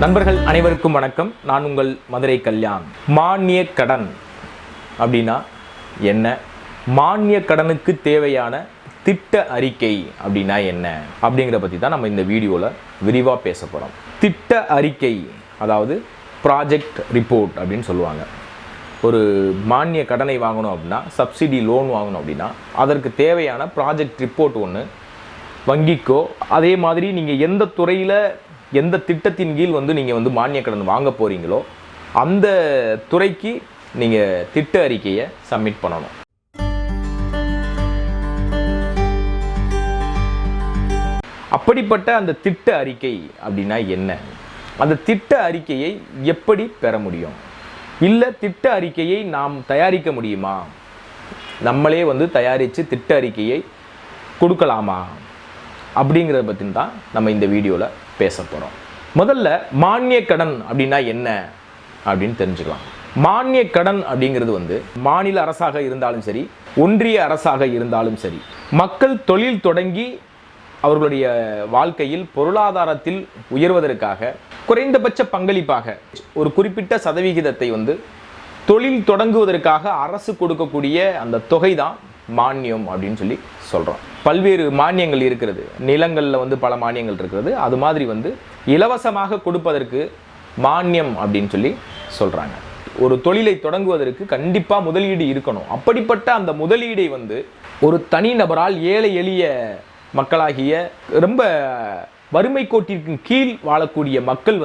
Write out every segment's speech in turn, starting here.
நண்பர்கள் அனைவருக்கும் வணக்கம். நான் உங்கள் மதுரை கல்யாண். மானிய கடன் அப்படின்னா என்ன? மானிய கடனுக்கு தேவையான திட்ட அறிக்கை அப்படின்னா என்ன அப்படிங்கிறத பற்றி தான் நம்ம இந்த வீடியோவில் விரிவாக பேச போகிறோம். திட்ட அறிக்கை, அதாவது ப்ராஜெக்ட் ரிப்போர்ட் அப்படின்னு சொல்லுவாங்க. ஒரு மானிய கடனை வாங்கணும் அப்படின்னா, சப்சிடி லோன் வாங்கணும் அப்படின்னா அதற்கு தேவையான ப்ராஜெக்ட் ரிப்போர்ட் ஒன்று வங்கிக்கோ, அதே மாதிரி நீங்கள் எந்த துறையில் எந்த திட்டத்தின் கீழ் நீங்கள் மானிய கடன் வாங்க போகிறீங்களோ அந்த துறைக்கு நீங்கள் திட்ட அறிக்கையை சப்மிட் பண்ணணும். அப்படிப்பட்ட அந்த திட்ட அறிக்கை அப்படின்னா என்ன? அந்த திட்ட அறிக்கையை எப்படி பெற முடியும்? இல்லை திட்ட அறிக்கையை நாம் தயாரிக்க முடியுமா? நம்மளே தயாரித்து திட்ட அறிக்கையை கொடுக்கலாமா? அப்படிங்கிறத பற்றி தான் நம்ம இந்த வீடியோவில் பேச போகிறோம். முதல்ல மானிய கடன் அப்படின்னா என்ன அப்படின்னு தெரிஞ்சுக்கலாம். மானிய கடன் அப்படிங்கிறது மாநில அரசாக இருந்தாலும் சரி, ஒன்றிய அரசாக இருந்தாலும் சரி, மக்கள் தொழில் தொடங்கி அவர்களுடைய வாழ்க்கையில் பொருளாதாரத்தில் உயர்வதற்காக குறைந்தபட்ச பங்களிப்பாக ஒரு குறிப்பிட்ட சதவிகிதத்தை தொழில் தொடங்குவதற்காக அரசு கொடுக்கக்கூடிய அந்த தொகை தான் மானியம் அப்படின்னு சொல்லி சொல்கிறோம். பல்வேறு மானியங்கள் இருக்கிறது. நிலங்களில் பல மானியங்கள் இருக்கிறது. அது மாதிரி இலவசமாக கொடுப்பதற்கு மானியம் அப்படின்னு சொல்லி சொல்கிறாங்க. ஒரு தொழிலை தொடங்குவதற்கு கண்டிப்பாக முதலீடு இருக்கணும். அப்படிப்பட்ட அந்த முதலீடை ஒரு தனிநபரால் ஏழை எளிய மக்களாகிய ரொம்ப வறுமை கோட்டிற்கு கீழ் வாழக்கூடிய மக்கள்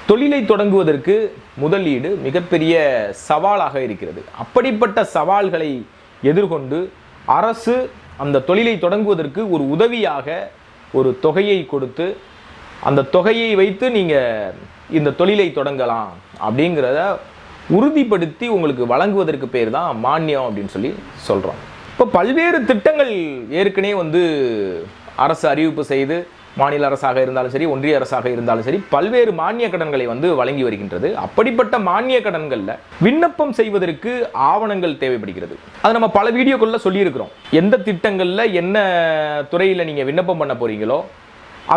தொழிலை தொடங்குவதற்கு முதலீடு மிகப்பெரிய சவாலாக இருக்கிறது. அப்படிப்பட்ட சவால்களை எதிர்கொண்டு அரசு அந்த தொழிலை தொடங்குவதற்கு ஒரு உதவியாக ஒரு தொகையை கொடுத்து, அந்த தொகையை வைத்து நீங்கள் இந்த தொழிலை தொடங்கலாம் அப்படிங்கிறத உறுதிப்படுத்தி உங்களுக்கு வழங்குவதற்கு பேர் தான் மானியம் அப்படின்னு சொல்லி சொல்கிறோம். இப்போ பல்வேறு திட்டங்கள் ஏற்கனவே அரசு அறிவிப்பு செய்து, மாநில அரசாக இருந்தாலும் சரி, ஒன்றிய அரசாக இருந்தாலும் சரி, பல்வேறு மானிய கடன்களை வழங்கி வருகின்றது. அப்படிப்பட்ட மானிய கடன்களில் விண்ணப்பம் செய்வதற்கு ஆவணங்கள் தேவைப்படுகிறது. அது நம்ம பல வீடியோக்களில் சொல்லியிருக்கிறோம். எந்த திட்டங்களில் என்ன துறையில் நீங்கள் விண்ணப்பம் பண்ண போகிறீங்களோ,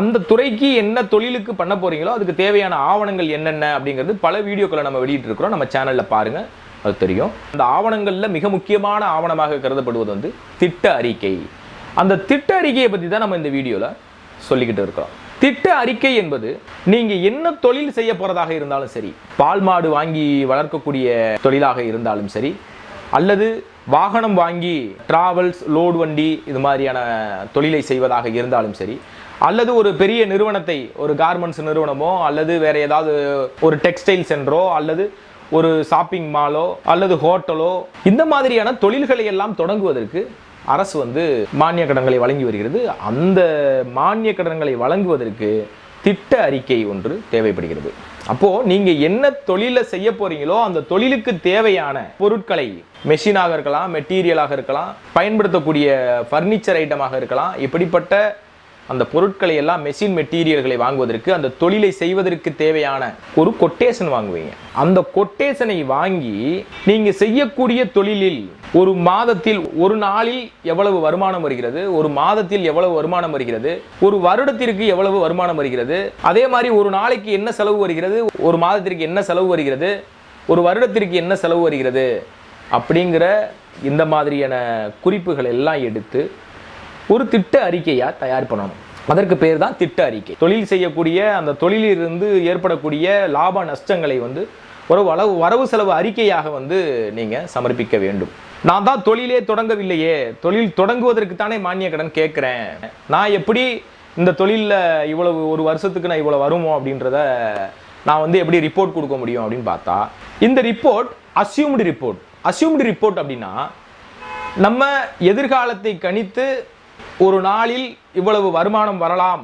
அந்த துறைக்கு என்ன தொழிலுக்கு பண்ண போகிறீங்களோ அதுக்கு தேவையான ஆவணங்கள் என்னென்ன அப்படிங்கிறது பல வீடியோக்களை நம்ம வெளியிட்டிருக்கிறோம். நம்ம சேனலில் பாருங்கள், அது தெரியும். அந்த ஆவணங்களில் மிக முக்கியமான ஆவணமாக கருதப்படுவது திட்ட அறிக்கை. அந்த திட்ட அறிக்கையை பற்றி தான் நம்ம இந்த வீடியோவில் சொல்லிக்கிட்டு இருக்கிறோம். திட்ட அறிக்கை என்பது நீங்கள் என்ன தொழில் செய்ய போகிறதாக இருந்தாலும் சரி, பால் மாடு வாங்கி வளர்க்கக்கூடிய தொழிலாக இருந்தாலும் சரி, அல்லது வாகனம் வாங்கி டிராவல்ஸ் லோடு வண்டி இது மாதிரியான தொழிலை செய்வதாக இருந்தாலும் சரி, அல்லது ஒரு பெரிய நிறுவனத்தை, ஒரு கார்மெண்ட்ஸ் நிறுவனமோ, அல்லது வேற ஏதாவது ஒரு டெக்ஸ்டைல் சென்டரோ, அல்லது ஒரு ஷாப்பிங் மாலோ, அல்லது ஹோட்டலோ, இந்த மாதிரியான தொழில்களை எல்லாம் தொடங்குவதற்கு அரசு மானிய கடன்களை வழங்கி வருகிறது. அந்த மானிய கடன்களை வழங்குவதற்கு திட்ட அறிக்கை ஒன்று தேவைப்படுகிறது. அப்போது நீங்கள் என்ன தொழிலை செய்ய போகிறீங்களோ அந்த தொழிலுக்கு தேவையான பொருட்களை, மெஷினாக இருக்கலாம், மெட்டீரியலாக இருக்கலாம், பயன்படுத்தக்கூடிய ஃபர்னிச்சர் ஐட்டமாக இருக்கலாம், இப்படிப்பட்ட அந்த பொருட்களை எல்லாம், மெஷின் மெட்டீரியல்களை வாங்குவதற்கு, அந்த தொழிலை செய்வதற்கு தேவையான ஒரு கொட்டேஷன் வாங்குவீங்க. அந்த கொட்டேஷனை வாங்கி நீங்கள் செய்யக்கூடிய தொழிலில் ஒரு மாதத்தில், ஒரு நாளில் எவ்வளவு வருமானம் வருகிறது, ஒரு மாதத்தில் எவ்வளவு வருமானம் வருகிறது, ஒரு வருடத்திற்கு எவ்வளவு வருமானம் வருகிறது, அதே மாதிரி ஒரு நாளைக்கு என்ன செலவு வருகிறது, ஒரு மாதத்திற்கு என்ன செலவு வருகிறது, ஒரு வருடத்திற்கு என்ன செலவு வருகிறது அப்படிங்கிற இந்த மாதிரியான குறிப்புகள் எல்லாம் எடுத்து ஒரு திட்ட அறிக்கையாக தயார் பண்ணணும். அதற்கு பேர் தான் திட்ட அறிக்கை. தொழில் செய்யக்கூடிய அந்த தொழிலிருந்து ஏற்படக்கூடிய லாப நஷ்டங்களை ஒரு வரவு செலவு அறிக்கையாக நீங்கள் சமர்ப்பிக்க வேண்டும். நான் தான் தொழிலே தொடங்கவில்லையே, தொழில் தொடங்குவதற்கு தானே மானிய கடன் கேட்குறேன், நான் எப்படி இந்த தொழிலில் இவ்வளவு ஒரு வருஷத்துக்கு நான் இவ்வளோ வருமோ அப்படின்றத நான் எப்படி ரிப்போர்ட் கொடுக்க முடியும் அப்படின்னு பார்த்தா, இந்த ரிப்போர்ட் அஸ்யூம்டு ரிப்போர்ட். அஸ்யூம்டு ரிப்போர்ட் அப்படின்னா நம்ம எதிர்காலத்தை கணித்து ஒரு நாளில் இவ்வளவு வருமானம் வரலாம்,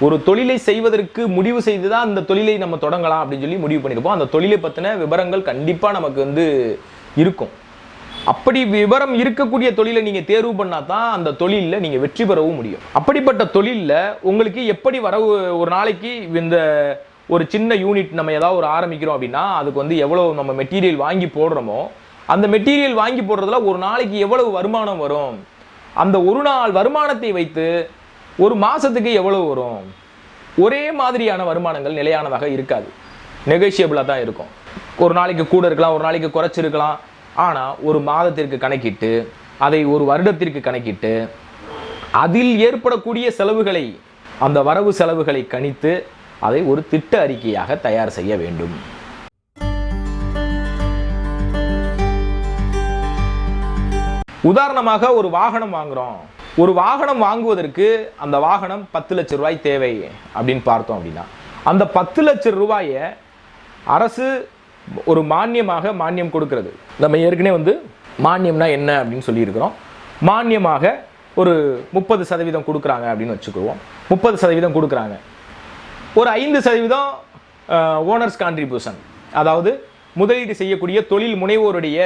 ஒரு தொழிலை செய்வதற்கு முடிவு செய்து தான் அந்த தொழிலை நம்ம தொடங்கலாம் அப்படின்னு சொல்லி முடிவு பண்ணியிருப்போம். அந்த தொழிலை பற்றின விவரங்கள் கண்டிப்பாக நமக்கு இருக்கும். அப்படி விவரம் இருக்கக்கூடிய தொழிலை நீங்கள் தேர்வு பண்ணால் தான் அந்த தொழிலில் நீங்கள் வெற்றி பெறவும் முடியும். அப்படிப்பட்ட தொழிலில் உங்களுக்கு எப்படி வரவு, ஒரு நாளைக்கு இந்த ஒரு சின்ன யூனிட் நம்ம ஏதாவது ஒரு ஆரம்பிக்கிறோம் அப்படின்னா அதுக்கு எவ்வளோ நம்ம மெட்டீரியல் வாங்கி போடுறோமோ, அந்த மெட்டீரியல் வாங்கி போடுறதுல ஒரு நாளைக்கு எவ்வளவு வருமானம் வரும், அந்த ஒரு நாள் வருமானத்தை வைத்து ஒரு மாதத்துக்கு எவ்வளவு வரும், ஒரே மாதிரியான வருமானங்கள் நிலையானதாக இருக்காது, நெகோஷியபிளாக தான் இருக்கும். ஒரு நாளைக்கு கூட இருக்கலாம், ஒரு நாளைக்கு குறைச்சிருக்கலாம். ஆனால் ஒரு மாதத்திற்கு கணக்கிட்டு, அதை ஒரு வருடத்திற்கு கணக்கிட்டு, அதில் ஏற்படக்கூடிய செலவுகளை, அந்த வரவு செலவுகளை கணித்து அதை ஒரு திட்ட அறிக்கையாக தயார் செய்ய வேண்டும். உதாரணமாக ஒரு வாகனம் வாங்குறோம். ஒரு வாகனம் வாங்குவதற்கு அந்த வாகனம் 10 லட்சம் ரூபாய் தேவை அப்படின்னு பார்த்தோம் அப்படின்னா, அந்த 10 லட்சம் ரூபாயை அரசு ஒரு மானியம் கொடுக்கிறது. நம்ம ஏற்கனவே மானியம்னா என்ன அப்படின்னு சொல்லியிருக்கிறோம். மானியமாக ஒரு 30% கொடுக்குறாங்க அப்படின்னு வச்சுக்குவோம். 30% கொடுக்குறாங்க. ஒரு 5% ஓனர்ஸ் கான்ட்ரிபியூஷன், அதாவது முதலீடு செய்யக்கூடிய தொழில் முனைவோருடைய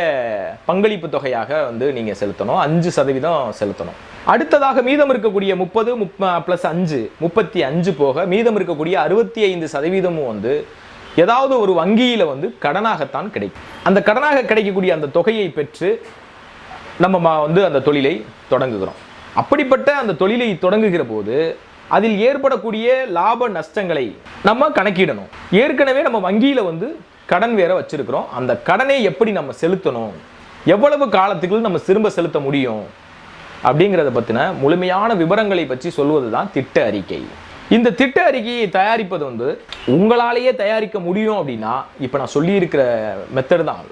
பங்களிப்பு தொகையாக நீங்கள் செலுத்தணும். 5% செலுத்தணும். அடுத்ததாக மீதம் இருக்கக்கூடிய 30 + 5 35 போக மீதம் இருக்கக்கூடிய 65% ஏதாவது ஒரு வங்கியில் கடனாகத்தான் கிடைக்கும். அந்த கடனாக கிடைக்கக்கூடிய அந்த தொகையை பெற்று நம்ம அந்த தொழிலை தொடங்குகிறோம். அப்படிப்பட்ட அந்த தொழிலை தொடங்குகிற போது அதில் ஏற்படக்கூடிய லாப நஷ்டங்களை நம்ம கணக்கிடணும். ஏற்கனவே நம்ம வங்கியில் கடன் வேற வச்சிருக்கிறோம். அந்த கடனை எப்படி நம்ம செலுத்தணும், எவ்வளவு காலத்துக்குள் நம்ம திரும்ப செலுத்த முடியும் அப்படிங்கிறத பற்றின முழுமையான விவரங்களை பற்றி சொல்வது தான் திட்ட அறிக்கை. இந்த திட்ட அறிக்கையை தயாரிப்பது உங்களாலேயே தயாரிக்க முடியும் அப்படின்னா, இப்போ நான் சொல்லியிருக்கிற மெத்தட் தான்.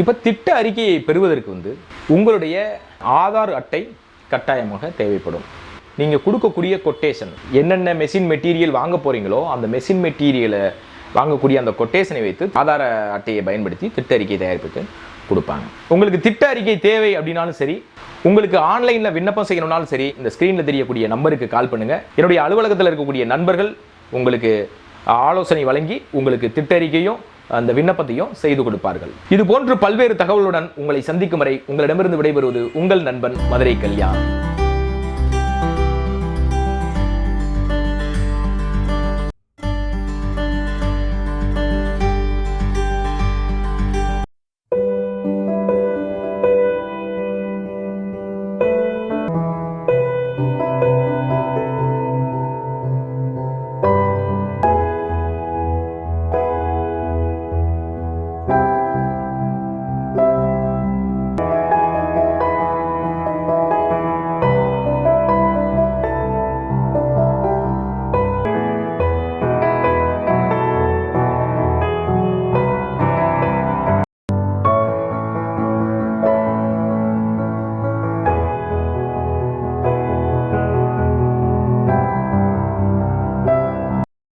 இப்போ திட்ட அறிக்கையை பெறுவதற்கு உங்களுடைய ஆதார் அட்டை கட்டாயமாக தேவைப்படும். நீங்கள் கொடுக்கக்கூடிய கொட்டேஷன், என்னென்ன மெஷின் மெட்டீரியல் வாங்க போகிறீங்களோ அந்த மெஷின் மெட்டீரியலை வாங்கக்கூடிய அந்த கொட்டேஷனை வைத்து ஆதார அட்டையை பயன்படுத்தி திட்ட அறிக்கை தயாரிப்புக்கு கொடுப்பாங்க. உங்களுக்கு திட்ட அறிக்கை தேவை அப்படின்னாலும் சரி, உங்களுக்கு ஆன்லைனில் விண்ணப்பம் செய்யணும்னாலும் சரி, இந்த ஸ்க்ரீனில் தெரியக்கூடிய நம்பருக்கு கால் பண்ணுங்கள். என்னுடைய அலுவலகத்தில் இருக்கக்கூடிய நண்பர்கள் உங்களுக்கு ஆலோசனை வழங்கி உங்களுக்கு திட்டறிக்கையும் அந்த விண்ணப்பத்தையும் செய்து கொடுப்பார்கள். இது போன்று பல்வேறு தகவலுடன் உங்களை சந்திக்கும் வரை உங்களிடமிருந்து விடைபெறுவது உங்கள் நண்பன் மதுரை கல்யாண்.